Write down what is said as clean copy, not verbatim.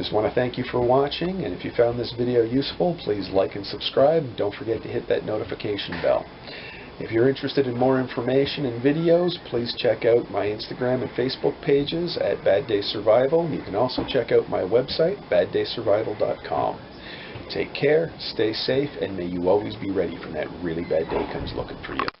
just want to thank you for watching, and if you found this video useful, please like and subscribe. Don't forget to hit that notification bell. If you're interested in more information and videos, please check out my Instagram and Facebook pages at Bad Day Survival. You can also check out my website, baddaysurvival.com. Take care, stay safe, and may you always be ready when that really bad day comes looking for you.